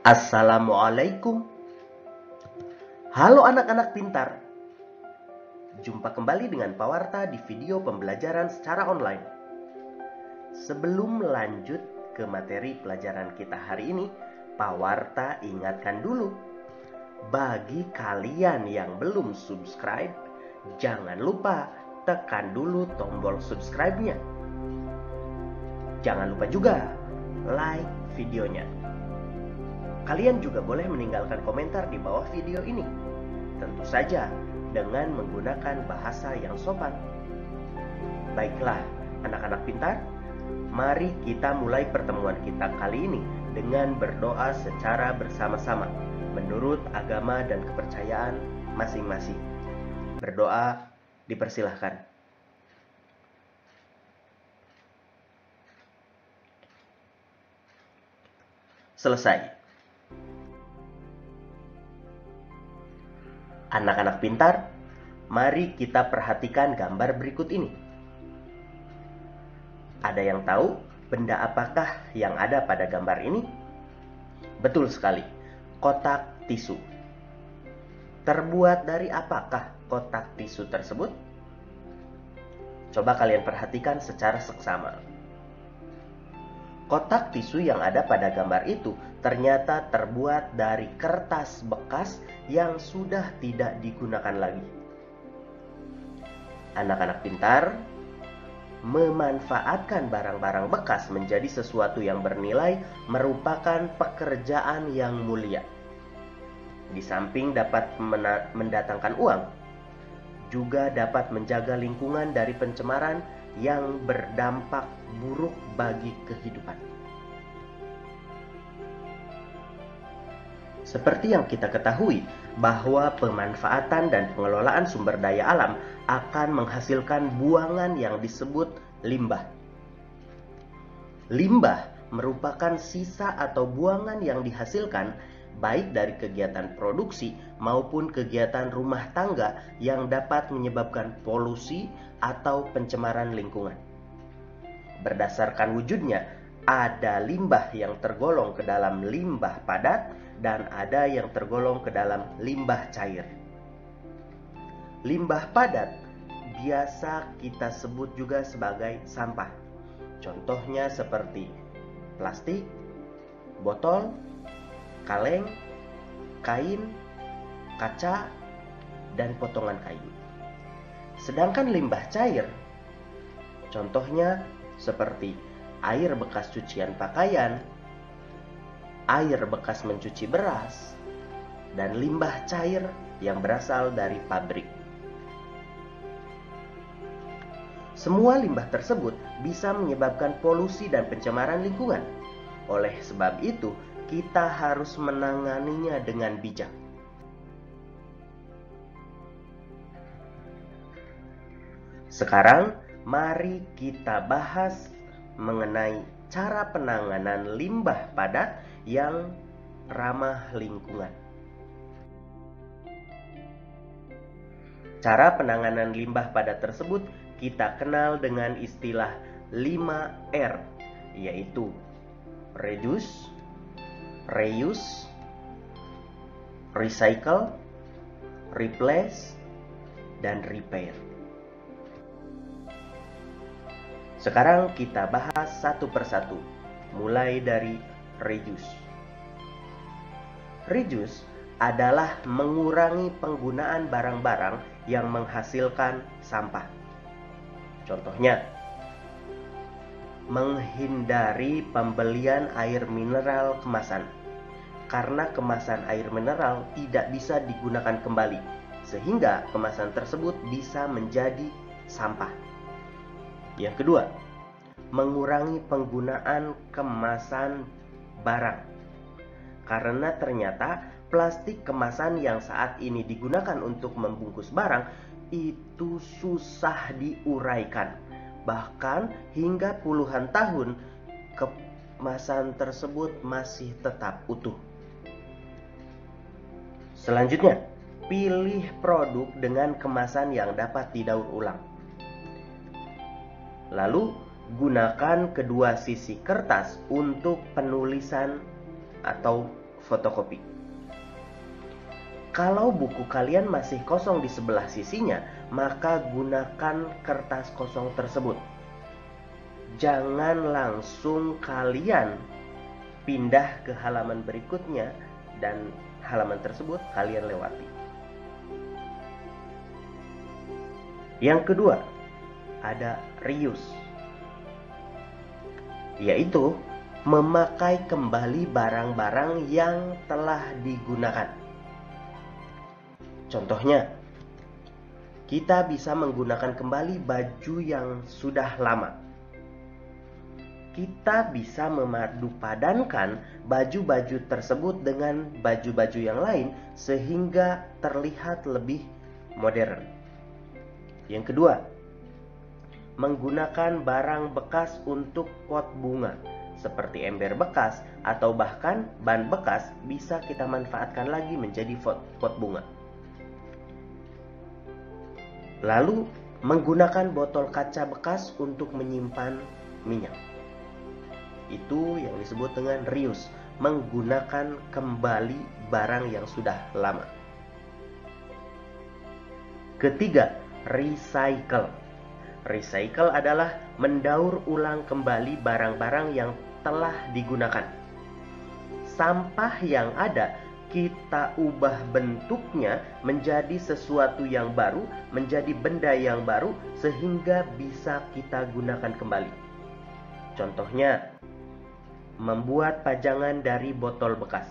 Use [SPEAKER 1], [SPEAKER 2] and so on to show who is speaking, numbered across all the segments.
[SPEAKER 1] Assalamualaikum. Halo anak-anak pintar. Jumpa kembali dengan Pawarta di video pembelajaran secara online. Sebelum lanjut ke materi pelajaran kita hari ini, Pawarta ingatkan dulu. Bagi kalian yang belum subscribe, jangan lupa tekan dulu tombol subscribe-nya. Jangan lupa juga like videonya. Kalian juga boleh meninggalkan komentar di bawah video ini. Tentu saja dengan menggunakan bahasa yang sopan. Baiklah, anak-anak pintar, mari kita mulai pertemuan kita kali ini dengan berdoa secara bersama-sama menurut agama dan kepercayaan masing-masing. Berdoa dipersilahkan. Selesai. Anak-anak pintar, mari kita perhatikan gambar berikut ini. Ada yang tahu benda apakah yang ada pada gambar ini? Betul sekali, kotak tisu. Terbuat dari apakah kotak tisu tersebut? Coba kalian perhatikan secara seksama. Kotak tisu yang ada pada gambar itu ternyata terbuat dari kertas bekas yang sudah tidak digunakan lagi. Anak-anak pintar, memanfaatkan barang-barang bekas menjadi sesuatu yang bernilai merupakan pekerjaan yang mulia. Di samping dapat mendatangkan uang, juga dapat menjaga lingkungan dari pencemaran yang berdampak buruk bagi kehidupan. Seperti yang kita ketahui, bahwa pemanfaatan dan pengelolaan sumber daya alam akan menghasilkan buangan yang disebut limbah. Limbah merupakan sisa atau buangan yang dihasilkan baik dari kegiatan produksi maupun kegiatan rumah tangga yang dapat menyebabkan polusi atau pencemaran lingkungan. Berdasarkan wujudnya, ada limbah yang tergolong ke dalam limbah padat dan ada yang tergolong ke dalam limbah cair. Limbah padat biasa kita sebut juga sebagai sampah. Contohnya seperti plastik, botol, kaleng, kain, kaca, dan potongan kayu. Sedangkan limbah cair, contohnya seperti air bekas cucian pakaian, air bekas mencuci beras, dan limbah cair yang berasal dari pabrik. Semua limbah tersebut bisa menyebabkan polusi dan pencemaran lingkungan. Oleh sebab itu, kita harus menanganinya dengan bijak. Sekarang, mari kita bahas mengenai cara penanganan limbah padat yang ramah lingkungan. Cara penanganan limbah padat tersebut kita kenal dengan istilah 5R, yaitu reduce, reuse, recycle, replace, dan repair. Sekarang kita bahas satu persatu, mulai dari reduce. Reduce adalah mengurangi penggunaan barang-barang yang menghasilkan sampah. Contohnya, menghindari pembelian air mineral kemasan, karena kemasan air mineral tidak bisa digunakan kembali, sehingga kemasan tersebut bisa menjadi sampah. Yang kedua, mengurangi penggunaan kemasan barang. Karena ternyata plastik kemasan yang saat ini digunakan untuk membungkus barang itu susah diuraikan. Bahkan hingga puluhan tahun kemasan tersebut masih tetap utuh. Selanjutnya, pilih produk dengan kemasan yang dapat didaur ulang. Lalu, gunakan kedua sisi kertas untuk penulisan atau fotokopi. Kalau buku kalian masih kosong di sebelah sisinya, maka gunakan kertas kosong tersebut. Jangan langsung kalian pindah ke halaman berikutnya dan halaman tersebut kalian lewati. Yang kedua, ada reuse, yaitu memakai kembali barang-barang yang telah digunakan. Contohnya, kita bisa menggunakan kembali baju yang sudah lama. Kita bisa memadupadankan baju-baju tersebut dengan baju-baju yang lain sehingga terlihat lebih modern. Yang kedua, menggunakan barang bekas untuk pot bunga seperti ember bekas atau bahkan ban bekas bisa kita manfaatkan lagi menjadi pot bunga. Lalu, menggunakan botol kaca bekas untuk menyimpan minyak. Itu yang disebut dengan reuse, menggunakan kembali barang yang sudah lama. Ketiga, recycle. Recycle adalah mendaur ulang kembali barang-barang yang telah digunakan. Sampah yang ada kita ubah bentuknya menjadi sesuatu yang baru, menjadi benda yang baru sehingga bisa kita gunakan kembali. Contohnya, membuat pajangan dari botol bekas.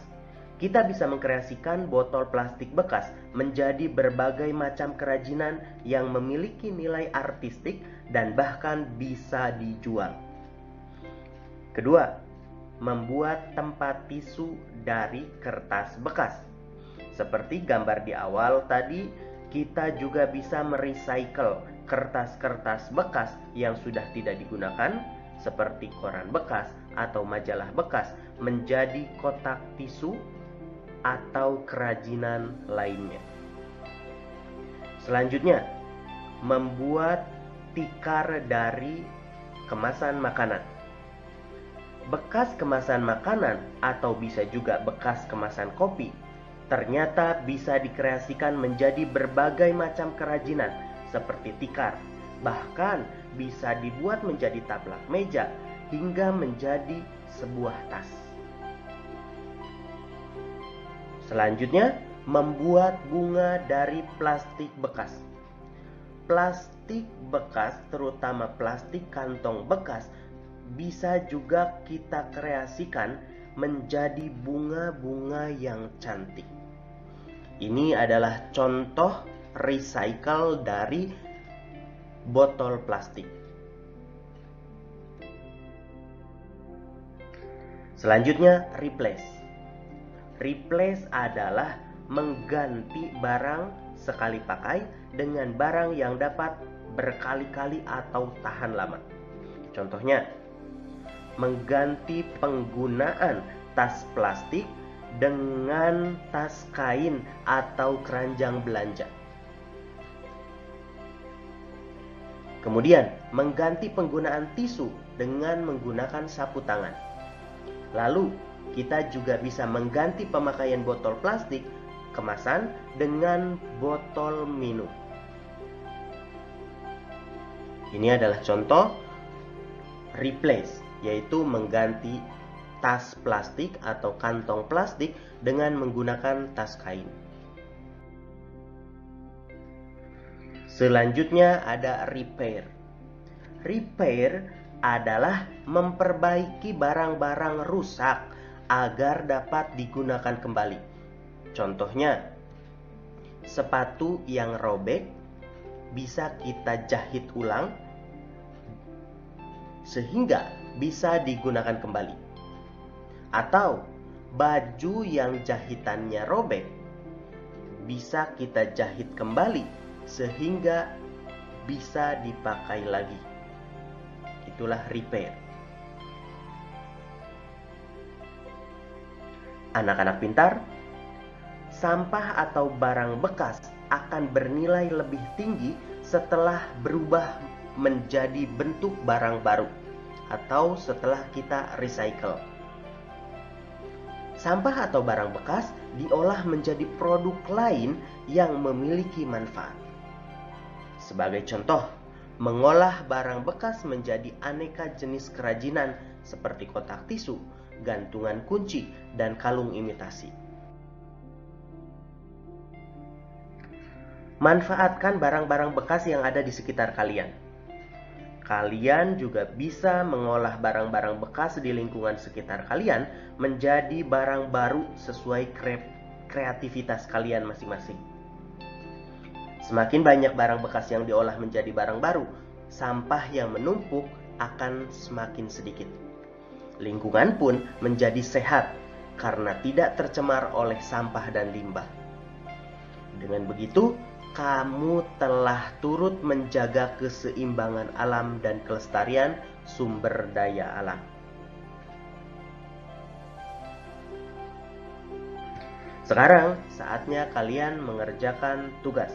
[SPEAKER 1] Kita bisa mengkreasikan botol plastik bekas menjadi berbagai macam kerajinan yang memiliki nilai artistik dan bahkan bisa dijual. Kedua, membuat tempat tisu dari kertas bekas. Seperti gambar di awal tadi, kita juga bisa merecycle kertas-kertas bekas yang sudah tidak digunakan seperti koran bekas atau majalah bekas menjadi kotak tisu atau kerajinan lainnya. Selanjutnya, membuat tikar dari kemasan makanan. Bekas kemasan makanan atau bisa juga bekas kemasan kopi ternyata bisa dikreasikan menjadi berbagai macam kerajinan seperti tikar, bahkan bisa dibuat menjadi taplak meja hingga menjadi sebuah tas. Selanjutnya, membuat bunga dari plastik bekas. Plastik bekas, terutama plastik kantong bekas, bisa juga kita kreasikan menjadi bunga-bunga yang cantik. Ini adalah contoh recycle dari botol plastik. Selanjutnya, replace. Replace adalah mengganti barang sekali pakai dengan barang yang dapat berkali-kali atau tahan lama. Contohnya, mengganti penggunaan tas plastik dengan tas kain atau keranjang belanja. Kemudian, mengganti penggunaan tisu dengan menggunakan sapu tangan. Lalu, kita juga bisa mengganti pemakaian botol plastik kemasan dengan botol minum. Ini adalah contoh replace, yaitu mengganti tas plastik atau kantong plastik dengan menggunakan tas kain. Selanjutnya ada repair. Repair adalah memperbaiki barang-barang rusak agar dapat digunakan kembali. Contohnya, sepatu yang robek bisa kita jahit ulang sehingga bisa digunakan kembali. Atau baju yang jahitannya robek bisa kita jahit kembali sehingga bisa dipakai lagi. Itulah repair. Anak-anak pintar, sampah atau barang bekas akan bernilai lebih tinggi setelah berubah menjadi bentuk barang baru atau setelah kita recycle. Sampah atau barang bekas diolah menjadi produk lain yang memiliki manfaat. Sebagai contoh, mengolah barang bekas menjadi aneka jenis kerajinan seperti kotak tisu, gantungan kunci, dan kalung imitasi. Manfaatkan barang-barang bekas yang ada di sekitar kalian. Kalian juga bisa mengolah barang-barang bekas di lingkungan sekitar kalian menjadi barang baru sesuai kreativitas kalian masing-masing. Semakin banyak barang bekas yang diolah menjadi barang baru, sampah yang menumpuk akan semakin sedikit. Lingkungan pun menjadi sehat karena tidak tercemar oleh sampah dan limbah. Dengan begitu, kamu telah turut menjaga keseimbangan alam dan kelestarian sumber daya alam. Sekarang saatnya kalian mengerjakan tugas.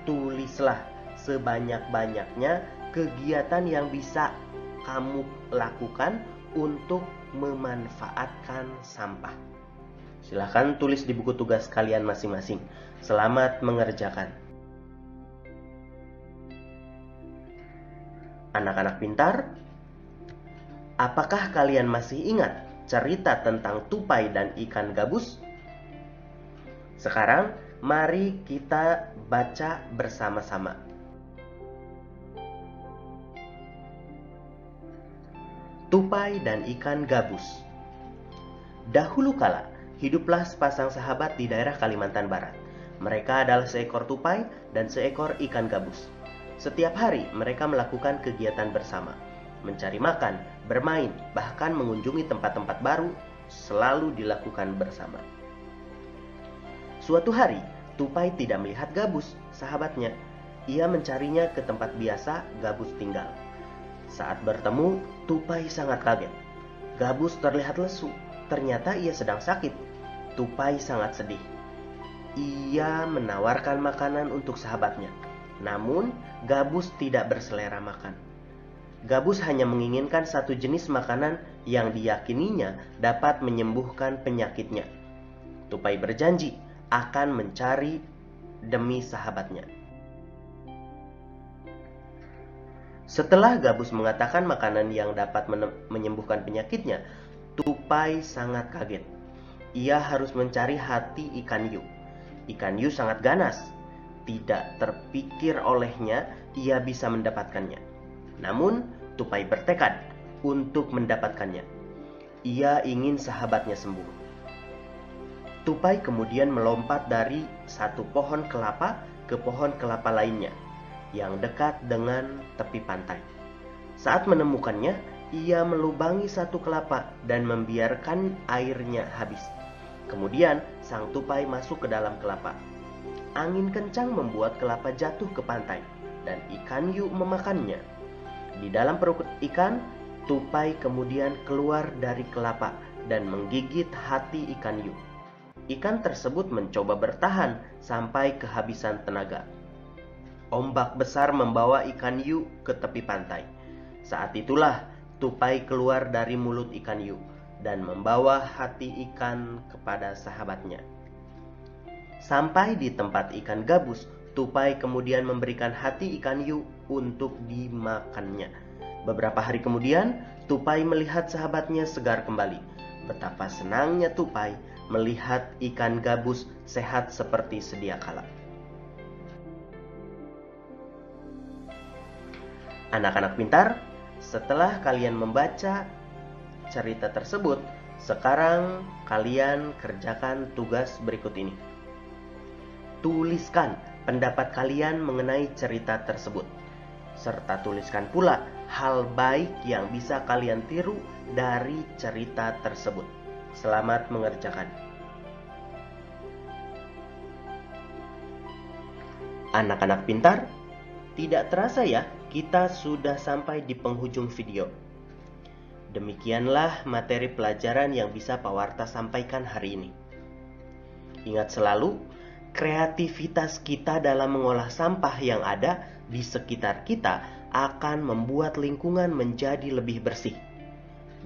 [SPEAKER 1] Tulislah sebanyak-banyaknya kegiatan yang bisa kamu lakukan untuk memanfaatkan sampah. Silahkan tulis di buku tugas kalian masing-masing. Selamat mengerjakan. Anak-anak pintar, apakah kalian masih ingat cerita tentang tupai dan ikan gabus? Sekarang, mari kita baca bersama-sama. Tupai dan ikan gabus. Dahulu kala, hiduplah sepasang sahabat di daerah Kalimantan Barat. Mereka adalah seekor tupai dan seekor ikan gabus. Setiap hari mereka melakukan kegiatan bersama, mencari makan, bermain, bahkan mengunjungi tempat-tempat baru selalu dilakukan bersama. Suatu hari, tupai tidak melihat gabus, sahabatnya. Ia mencarinya ke tempat biasa gabus tinggal. Saat bertemu, tupai sangat kaget. Gabus terlihat lesu, ternyata ia sedang sakit. Tupai sangat sedih. Ia menawarkan makanan untuk sahabatnya. Namun, gabus tidak berselera makan. Gabus hanya menginginkan satu jenis makanan yang diyakininya dapat menyembuhkan penyakitnya. Tupai berjanji akan mencari demi sahabatnya. Setelah gabus mengatakan makanan yang dapat menyembuhkan penyakitnya, tupai sangat kaget. Ia harus mencari hati ikan hiu. Ikan hiu sangat ganas. Tidak terpikir olehnya ia bisa mendapatkannya. Namun, tupai bertekad untuk mendapatkannya. Ia ingin sahabatnya sembuh. Tupai kemudian melompat dari satu pohon kelapa ke pohon kelapa lainnya yang dekat dengan tepi pantai. Saat menemukannya, ia melubangi satu kelapa dan membiarkan airnya habis. Kemudian sang tupai masuk ke dalam kelapa. Angin kencang membuat kelapa jatuh ke pantai dan ikan hiu memakannya. Di dalam perut ikan, tupai kemudian keluar dari kelapa dan menggigit hati ikan hiu. Ikan tersebut mencoba bertahan sampai kehabisan tenaga. Ombak besar membawa ikan hiu ke tepi pantai. Saat itulah tupai keluar dari mulut ikan hiu dan membawa hati ikan kepada sahabatnya. Sampai di tempat ikan gabus, tupai kemudian memberikan hati ikan hiu untuk dimakannya. Beberapa hari kemudian, tupai melihat sahabatnya segar kembali. Betapa senangnya tupai melihat ikan gabus sehat seperti sedia kala. Anak-anak pintar, setelah kalian membaca cerita tersebut, sekarang kalian kerjakan tugas berikut ini. Tuliskan pendapat kalian mengenai cerita tersebut, serta tuliskan pula hal baik yang bisa kalian tiru dari cerita tersebut. Selamat mengerjakan. Anak-anak pintar, tidak terasa ya, kita sudah sampai di penghujung video. Demikianlah materi pelajaran yang bisa Pak Warta sampaikan hari ini. Ingat selalu, kreativitas kita dalam mengolah sampah yang ada di sekitar kita akan membuat lingkungan menjadi lebih bersih.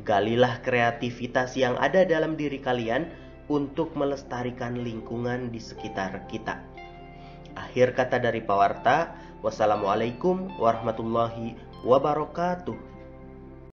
[SPEAKER 1] Galilah kreativitas yang ada dalam diri kalian untuk melestarikan lingkungan di sekitar kita. Akhir kata dari Pawarta, wassalamualaikum warahmatullahi wabarakatuh.